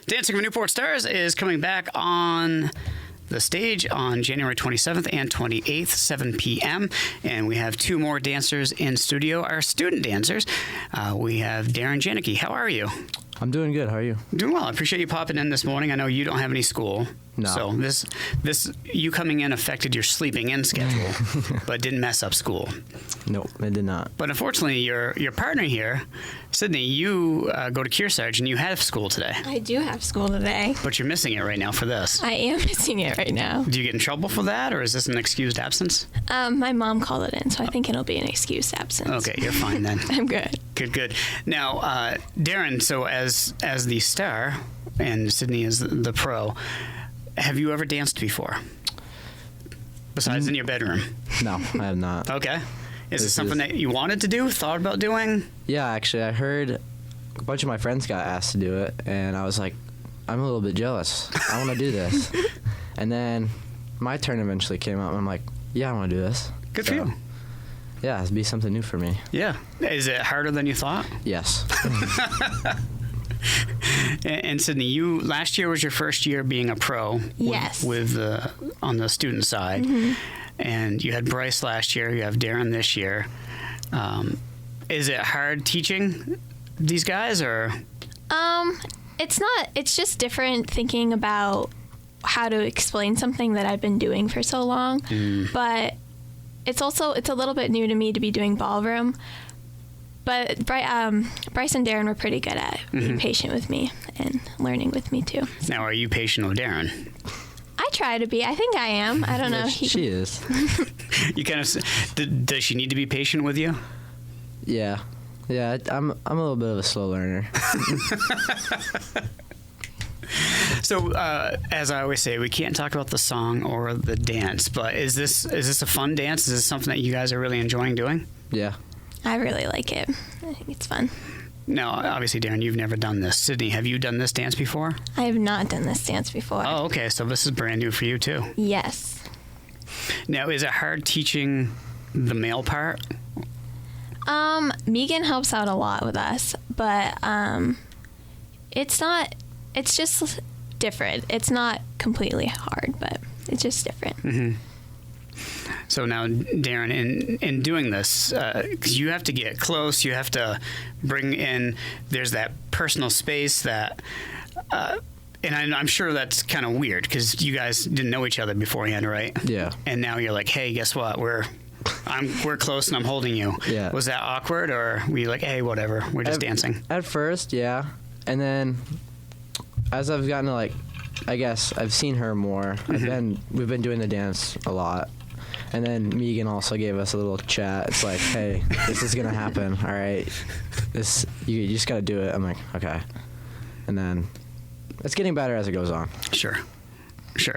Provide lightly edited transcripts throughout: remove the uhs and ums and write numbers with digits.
Dancing with Newport Stars is coming back on the stage on January 27th and 28th, 7 p.m. And we have two more dancers in studio, our student dancers. We have Darren Janicke. How are you? I'm doing good. How are you? Doing well. I appreciate you popping in this morning. I know you don't have any school. No. So this you coming in affected your sleeping in schedule, but didn't mess up school. Nope, it did not. But unfortunately, your partner here, Sydney, you go to Kearsarge and you have school today. I do have school today. But you're missing it right now for this. I am missing it right now. Do you get in trouble for that, or is this an excused absence? My mom called it in, so I think it'll be an excused absence. Okay, you're fine then. I'm good. Good. Now, Darren, so as the star and Sydney is the pro, have you ever danced before? Besides in your bedroom? No, I have not. Okay. Is this something that you wanted to do, thought about doing? Yeah, actually, I heard a bunch of my friends got asked to do it, and I was like, I'm a little bit jealous. I want to do this. And then my turn eventually came up, and I'm like, yeah, I want to do this. Good for you. Yeah, it'd be something new for me. Yeah. Is it harder than you thought? Yes. And Sydney, last year was your first year being a pro. Yes. With on the student side. Mm-hmm. And you had Bryce last year. You have Darren this year. Is it hard teaching these guys, or? It's not. It's just different thinking about how to explain something that I've been doing for so long. But it's a little bit new to me to be doing ballroom. But Bryce and Darren were pretty good at being patient with me and learning with me too. Now, are you patient with Darren? I try to be. I think I am. I don't know. She is. You kind of. Does she need to be patient with you? Yeah. I'm a little bit of a slow learner. So, as I always say, we can't talk about the song or the dance. But is this a fun dance? Is this something that you guys are really enjoying doing? Yeah. I really like it. I think it's fun. Now, obviously, Darren, you've never done this. Sydney, have you done this dance before? I have not done this dance before. Oh, okay. So this is brand new for you, too. Yes. Now, is it hard teaching the male part? Megan helps out a lot with us, but it's just different. It's not completely hard, but it's just different. Mm-hmm. So now, Darren, in doing this, 'cause you have to get close, you have to bring in, there's that personal space that, and I'm sure that's kind of weird because you guys didn't know each other beforehand, right? Yeah. And now you're like, hey, guess what? We're close and I'm holding you. Yeah. Was that awkward, or were you like, hey, whatever, we're just dancing? At first, yeah. And then as I've gotten to I guess I've seen her more. We've been doing the dance a lot. And then Megan also gave us a little chat. It's like, hey, this is gonna happen. All right, you just gotta do it. I'm like, okay. And then it's getting better as it goes on. Sure.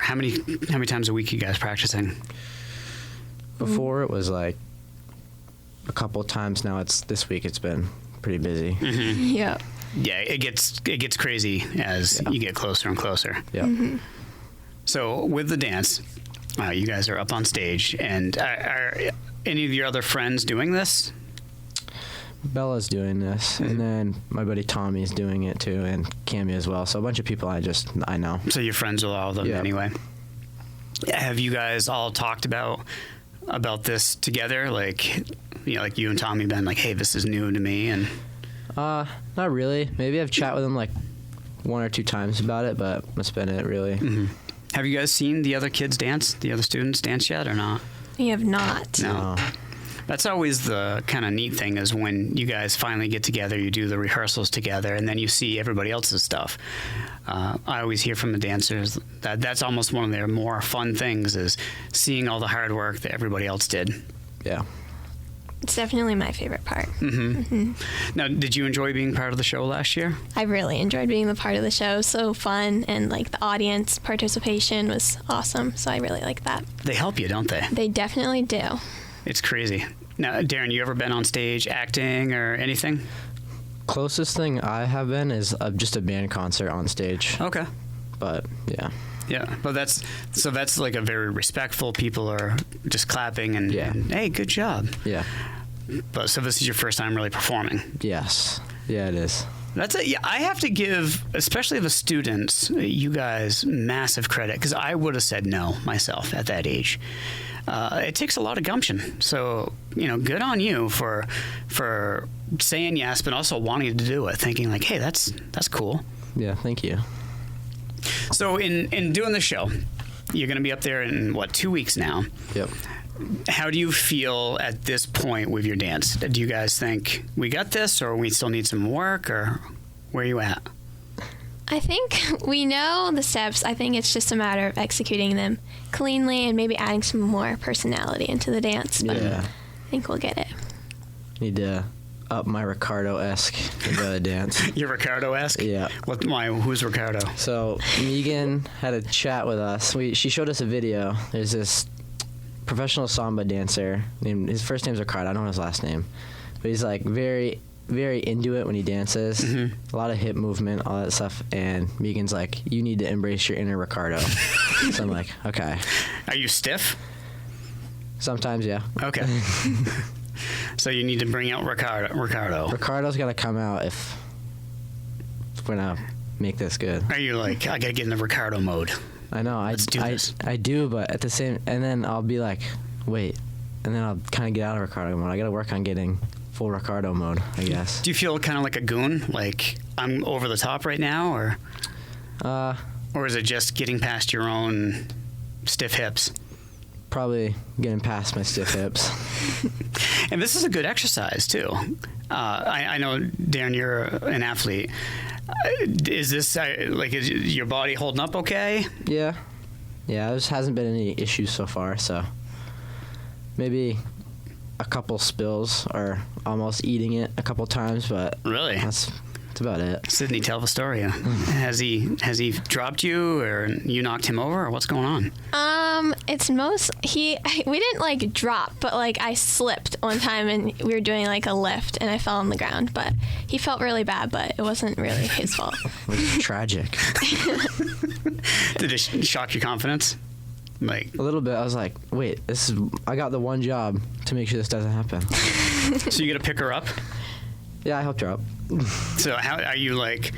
How many times a week are you guys practicing? Before it was like a couple times. Now this week it's been pretty busy. Mm-hmm. Yep. Yeah, it gets crazy as you get closer and closer. Yeah. Mm-hmm. So with the dance, you guys are up on stage, and are any of your other friends doing this? Bella's doing this, and then my buddy Tommy's doing it too, and Cammy as well. So a bunch of people I know. So you're friends with all of them anyway. Have you guys all talked about this together? Like you and Tommy been like, hey, this is new to me, and not really. Maybe I've chat with them like one or two times about it, but that's been it really. Mm-hmm. Have you guys seen the other kids dance, the other students dance yet, or not? We have not. No. That's always the kind of neat thing, is when you guys finally get together, you do the rehearsals together, and then you see everybody else's stuff. I always hear from the dancers that that's almost one of their more fun things, is seeing all the hard work that everybody else did. Yeah. It's definitely my favorite part. Mm-hmm. Mm-hmm. Now, did you enjoy being part of the show last year? I really enjoyed being the part of the show. So fun, and the audience participation was awesome. So I really like that. They help you, don't they? They definitely do. It's crazy. Now, Darren, you ever been on stage acting or anything? Closest thing I have been is just a band concert on stage. Okay. But yeah. Yeah, but that's like a very respectful. People are just clapping and hey, good job. Yeah. But so this is your first time really performing. Yes. Yeah, it is. That's it. Yeah, I have to give, especially the students, you guys, massive credit, because I would have said no myself at that age. It takes a lot of gumption. So, good on you for saying yes, but also wanting to do it, thinking like, hey, that's cool. Yeah, thank you. So in doing the show, you're going to be up there in, 2 weeks now? Yep. How do you feel at this point with your dance? Do you guys think we got this, or we still need some work, or where are you at? I think we know the steps. I think it's just a matter of executing them cleanly and maybe adding some more personality into the dance. But Yeah. I think we'll get it. Need to up my Ricardo-esque dance. You're Ricardo-esque? Yeah. Who's Ricardo? So Megan had a chat with us. She showed us a video. There's this professional samba dancer named, his first name's Ricardo. I don't know his last name, but he's like very, very into it when he dances. Mm-hmm. A lot of hip movement, all that stuff. And Megan's like, you need to embrace your inner Ricardo. So I'm like, okay. Are you stiff? Sometimes, yeah. Okay. So you need to bring out Ricardo. Ricardo's got to come out if we're gonna make this good. Are you like, I gotta get in the Ricardo mode? I know. Let's do this. I do, but at the same, and then I'll be like, wait, and then I'll kind of get out of Ricardo mode. I got to work on getting full Ricardo mode, I guess. Do you feel kind of like a goon? Like, I'm over the top right now, or is it just getting past your own stiff hips? Probably getting past my stiff hips. And this is a good exercise too. I know, Darren, you're an athlete. Is this is your body holding up okay? Yeah, there hasn't been any issues so far. So maybe a couple spills or almost eating it a couple times, but really, that's about it. Sydney, tell the story. Has he dropped you, or you knocked him over, or what's going on? We didn't like drop, but like I slipped one time and we were doing like a lift and I fell on the ground, but he felt really bad, but it wasn't really his fault. It was tragic. Did it shock your confidence? Like a little bit. I was like, wait, I got the one job to make sure this doesn't happen. So you got to pick her up? Yeah, I helped her up. So how are you like?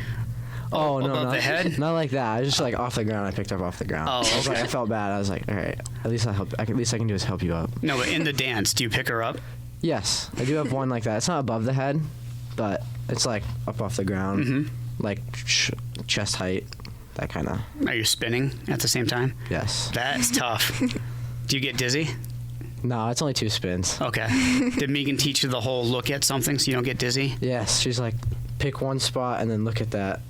Oh no, above the head? Not like that. I was just like off the ground. I picked her up off the ground. Oh, okay. I felt bad. I was like, all right, at least at least I can do is help you up. No, but in the dance, do you pick her up? Yes, I do have one like that. It's not above the head, but it's like up off the ground, like chest height, that kind of. Are you spinning at the same time? Yes. That's tough. Do you get dizzy? No, it's only 2 spins. Okay. Did Megan teach you the whole look at something so you don't get dizzy? Yes, she's like, pick one spot and then look at that.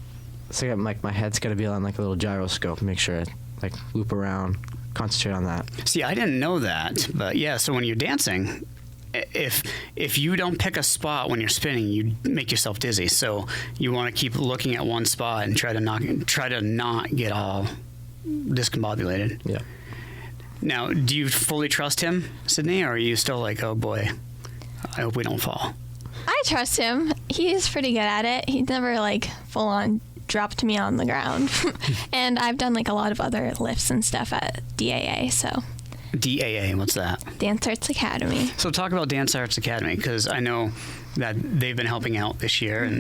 So like my head's got to be on like a little gyroscope, make sure it like loop around, concentrate on that. See, I didn't know that, but yeah. So when you're dancing, if you don't pick a spot when you're spinning, you make yourself dizzy. So you want to keep looking at one spot and try to not get all discombobulated. Yeah. Now, do you fully trust him, Sydney, or are you still like, oh boy, I hope we don't fall? I trust him. He's pretty good at it. He's never like full on dropped me on the ground. And I've done like a lot of other lifts and stuff at DAA, so. DAA, what's that? Dance Arts Academy. So talk about Dance Arts Academy, because I know that they've been helping out this year and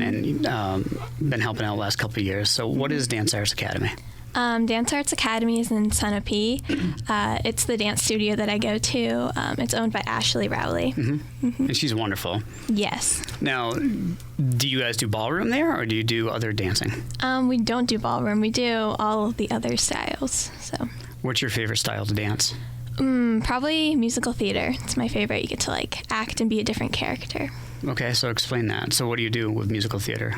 been helping out the last couple of years. So what is Dance Arts Academy? Dance Arts Academy is in Sunapee. It's the dance studio that I go to. It's owned by Ashley Rowley. And she's wonderful. Yes. Now, do you guys do ballroom there, or do you do other dancing? We don't do ballroom. We do all of the other styles. So. What's your favorite style to dance? Probably musical theater. It's my favorite. You get to like act and be a different character. Okay, so explain that. So what do you do with musical theater?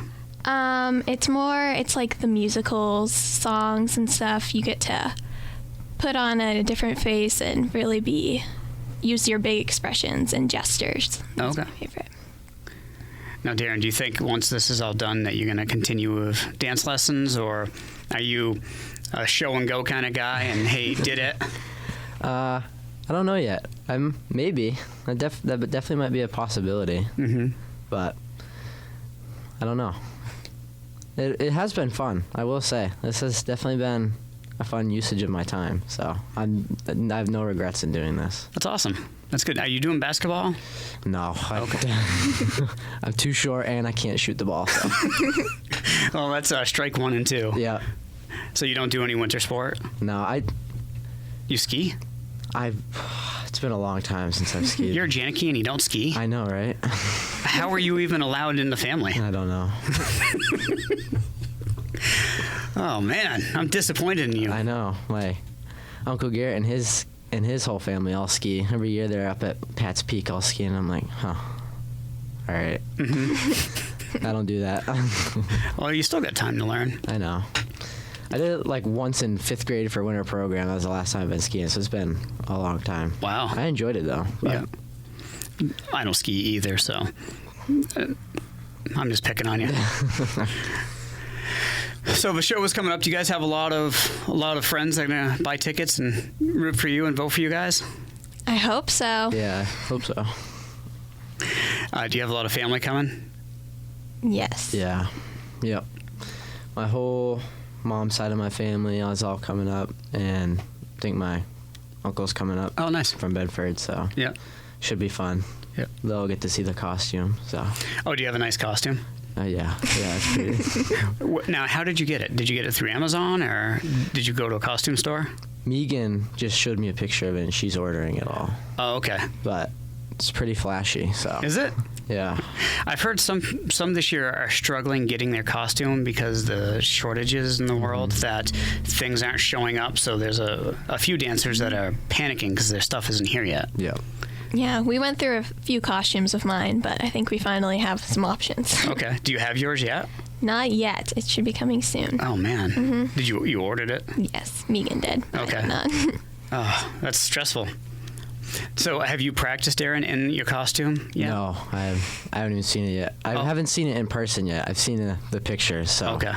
It's like the musicals, songs and stuff. You get to put on a different face and really use your big expressions and gestures. That's my favorite. Now, Darren, do you think once this is all done that you're going to continue with dance lessons, or are you a show and go kind of guy and, hey, did it? I don't know yet. Maybe. That definitely might be a possibility. But I don't know. It has been fun, I will say. This has definitely been a fun usage of my time. So I have no regrets in doing this. That's awesome. That's good. Are you doing basketball? No. Okay. I'm too short and I can't shoot the ball. So. Well, that's strike 1 and 2. Yeah. So you don't do any winter sport? No, You ski? It's been a long time since I've skied. You're a Janicke and you don't ski? I know, right? How are you even allowed in the family? I don't know. Oh, man. I'm disappointed in you. I know. My Uncle Garrett and his whole family all ski. Every year they're up at Pat's Peak all skiing. I'm like, huh. All right. Mm-hmm. I don't do that. Well, you still got time to learn. I know. I did it like once in 5th grade for a winter program. That was the last time I've been skiing, so it's been a long time. Wow. I enjoyed it, though. Yeah. I don't ski either, so I'm just picking on you. So the show is coming up. Do you guys have a lot of friends that are gonna buy tickets and root for you and vote for you guys? I hope so. Yeah, I hope so. Do you have a lot of family coming? Yes. Yeah. Yep. My whole mom's side of my family is all coming up, and I think my uncle's coming up. Oh, nice. From Bedford, so Yeah. should be fun. Yeah. They'll get to see the costume. So. Oh, do you have a nice costume? Yeah, it's pretty. Now, how did you get it? Did you get it through Amazon, or did you go to a costume store? Megan just showed me a picture of it, and she's ordering it all. Oh, okay. But it's pretty flashy, so. Is it? Yeah. I've heard some this year are struggling getting their costume because the shortages in the world, that things aren't showing up. So there's a few dancers that are panicking because their stuff isn't here yet. Yeah. Yeah, we went through a few costumes of mine, but I think we finally have some options. Okay. Do you have yours yet? Not yet. It should be coming soon. Oh, man. Mm-hmm. Did you ordered it? Yes, Megan did. Okay. I did not. Oh, that's stressful. So have you practiced, Darren, in your costume yet? No, I haven't even seen it yet. I haven't seen it in person yet. I've seen the pictures, so. Okay.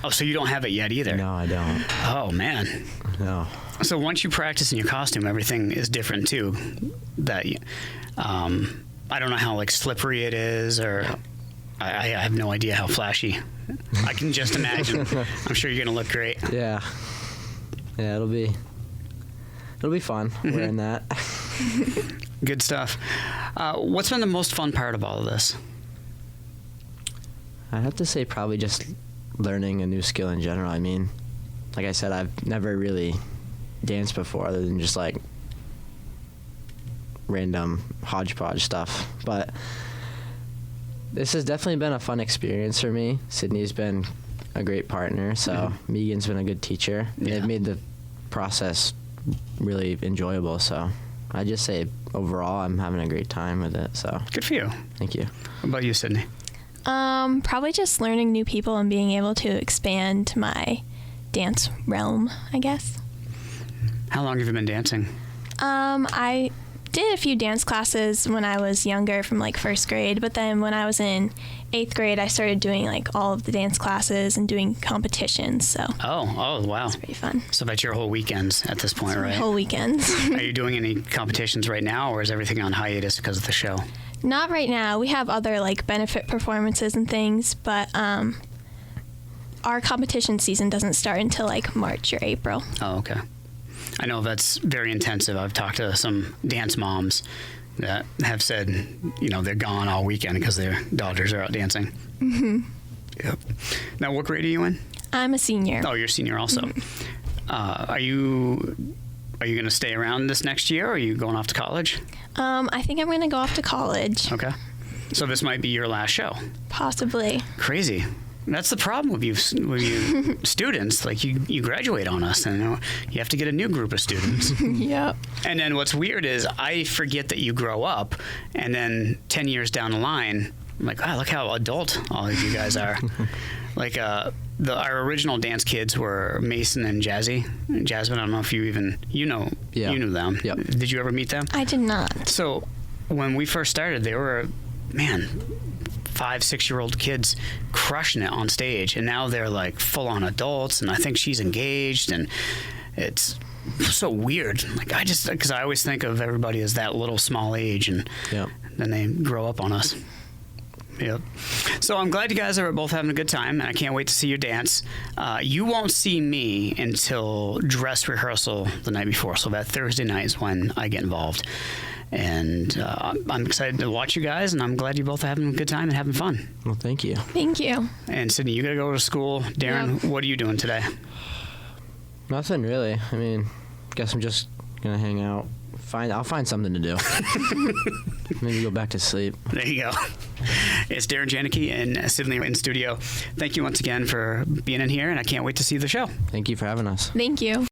Oh, so you don't have it yet either? No, I don't. Oh, man. No. So once you practice in your costume, everything is different too. I don't know how like slippery it is, or I have no idea how flashy. I can just imagine. I'm sure you're gonna look great. Yeah. Yeah, it'll be fun wearing that. Good stuff. What's been the most fun part of all of this? I'd have to say probably just learning a new skill in general. I mean, like I said, I've never really danced before other than just like random hodgepodge stuff. But this has definitely been a fun experience for me. Sydney's been a great partner, so Megan's been a good teacher. Yeah. They've made the process really enjoyable, so I just say overall I'm having a great time with it. So Good for you. thank you. What about you, Sydney? Probably just learning new people and being able to expand my dance realm, I guess. How long have you been dancing? I did a few dance classes when I was younger from like 1st grade, but then when I was in 8th grade, I started doing like all of the dance classes and doing competitions, so Oh, wow. it's pretty fun. So that's your whole weekends at this point, right? Whole weekends. Are you doing any competitions right now, or is everything on hiatus because of the show? Not right now. We have other like benefit performances and things, but our competition season doesn't start until like March or April. Oh, okay. I know that's very intensive. I've talked to some dance moms that have said, they're gone all weekend because their daughters are out dancing. Mm-hmm. Yep. Now, what grade are you in? I'm a senior. Oh, you're a senior also. Mm-hmm. Are you going to stay around this next year, or are you going off to college? I think I'm going to go off to college. Okay. So this might be your last show. Possibly. Crazy. That's the problem with you students. Like you graduate on us, and you have to get a new group of students. Yep. And then what's weird is I forget that you grow up, and then 10 years down the line, I'm like, wow, look how adult all of you guys are. Like our original dance kids were Mason and Jasmine. I don't know if you knew them. Yep. Did you ever meet them? I did not. So when we first started, they were, 5-6-year-old kids crushing it on stage, and now they're like full-on adults, and I think she's engaged, and it's so weird. Like because I always think of everybody as that little small age, and then they grow up on us. Yep. So I'm glad you guys are both having a good time, and I can't wait to see your dance. You won't see me until dress rehearsal the night before, so that Thursday night is when I get involved. And I'm excited to watch you guys, and I'm glad you both are having a good time and having fun. Well, thank you. Thank you. And Sydney, you got to go to school. Darren, What are you doing today? Nothing really. I mean, guess I'm just gonna hang out. I'll find something to do. Maybe go back to sleep. There you go. It's Darren Janicke and Sydney in studio. Thank you once again for being in here, and I can't wait to see the show. Thank you for having us. Thank you.